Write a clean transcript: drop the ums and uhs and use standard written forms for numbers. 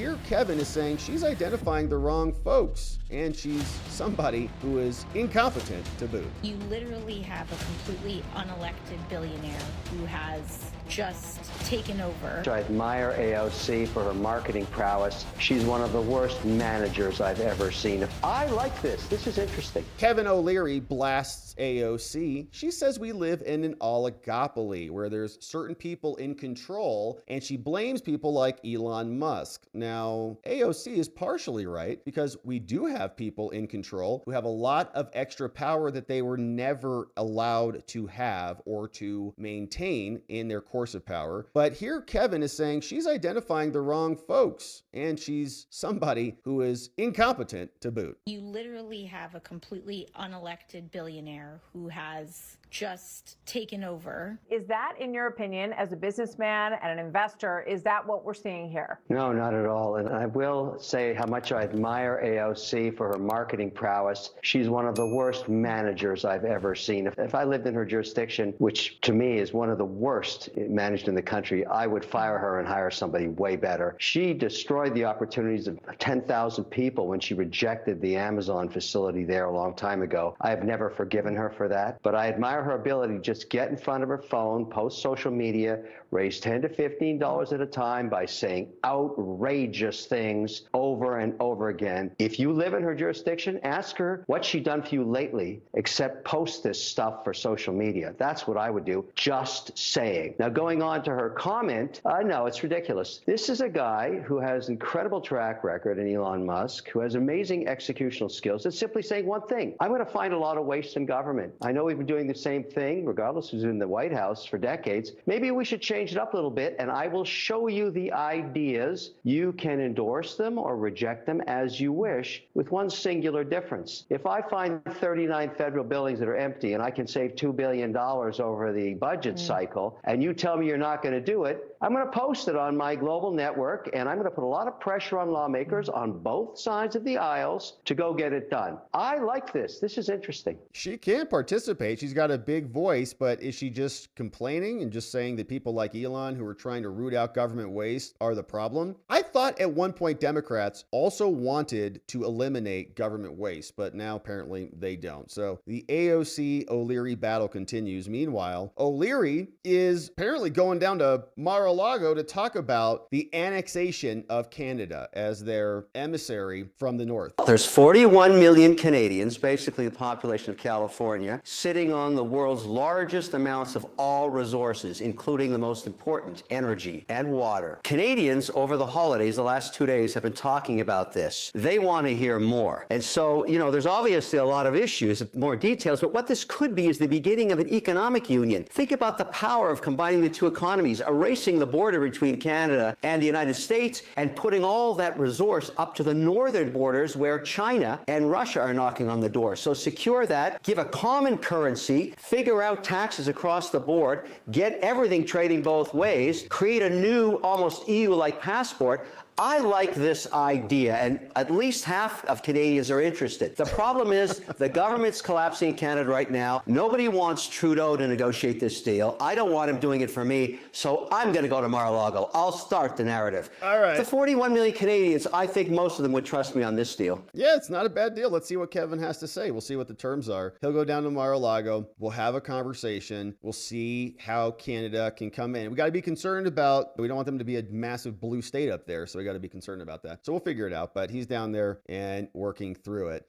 here Kevin is saying she's identifying the wrong folks and she's somebody who is incompetent to boot. You literally have a completely unelected billionaire who has just taken over. I admire AOC for her marketing prowess. She's one of the worst managers I've ever seen. I like this. This is interesting. Kevin O'Leary blasts AOC. She says we live in an oligopoly where there's certain people in control, and she blames people like Elon Musk. Now, AOC is partially right because we do have people in control who have a lot of extra power that they were never allowed to have or to maintain in their course of power. But here Kevin is saying she's identifying the wrong folks and she's somebody who is incompetent to boot. You literally have a completely unelected billionaire who has just taken over. Is that, in your opinion, as a businessman and an investor, is that what we're seeing here? No, not at all. And I will say how much I admire AOC for her marketing prowess. She's one of the worst managers I've ever seen. If I lived in her jurisdiction, which to me is one of the worst managed in the country, I would fire her and hire somebody way better. She destroyed the opportunities of 10,000 people when she rejected the Amazon facility there a long time ago. I have never forgiven her for that, but I admire her ability to just get in front of her phone, post social media, raise $10 to $15 at a time by saying outrageous things over and over again. If you live in her jurisdiction, ask her what's she done for you lately except post this stuff for social media. That's what I would do. Just saying. Now, going on to her comment, no, it's ridiculous. This is a guy who has incredible track record in Elon Musk, who has amazing executional skills. It's simply saying one thing. I'm going to find a lot of waste in government. I know we've been doing the same thing, regardless who's in the White House for decades. Maybe we should change it up a little bit, and I will show you the ideas. You can endorse them or reject them as you wish, with one singular difference. If I find 39 federal buildings that are empty and I can save $2 billion over the budget cycle, and you tell me you're not going to do it, I'm going to post it on my global network, and I'm going to put a lot of pressure on lawmakers on both sides of the aisles to go get it done. I like this. This is interesting. She can participate. She's got a big voice, but is she just complaining and just saying that people like Elon who are trying to root out government waste are the problem? I thought at one point Democrats also wanted to eliminate government waste, but now apparently they don't. So the AOC O'Leary battle continues. Meanwhile, O'Leary is apparently going down to Mar-a-Lago to talk about the annexation of Canada as their emissary from the north. There's 41 million Canadians, basically the population of California, sitting on the world's largest amounts of all resources, including the most important, energy and water. Canadians over the holidays, the last 2 days, have been talking about this. They want to hear more. And so, there's obviously a lot of issues, more details, but what this could be is the beginning of an economic union. Think about the power of combining the two economies, erasing the border between Canada and the United States and putting all that resource up to the northern borders where China and Russia are knocking on the door. So secure that, give a common currency, figure out taxes across the board, get everything trading both ways, create a new, almost EU-like passport. I like this idea, and at least half of Canadians are interested. The problem is the government's collapsing in Canada right now. Nobody wants Trudeau to negotiate this deal. I don't want him doing it for me, so I'm going to go to Mar-a-Lago. I'll start the narrative. All right. The 41 million Canadians, I think most of them would trust me on this deal. Yeah, it's not a bad deal. Let's see what Kevin has to say. We'll see what the terms are. He'll go down to Mar-a-Lago. We'll have a conversation. We'll see how Canada can come in. We got to be concerned about, we don't want them to be a massive blue state up there, so we got to be concerned about that. So we'll figure it out, but he's down there and working through it.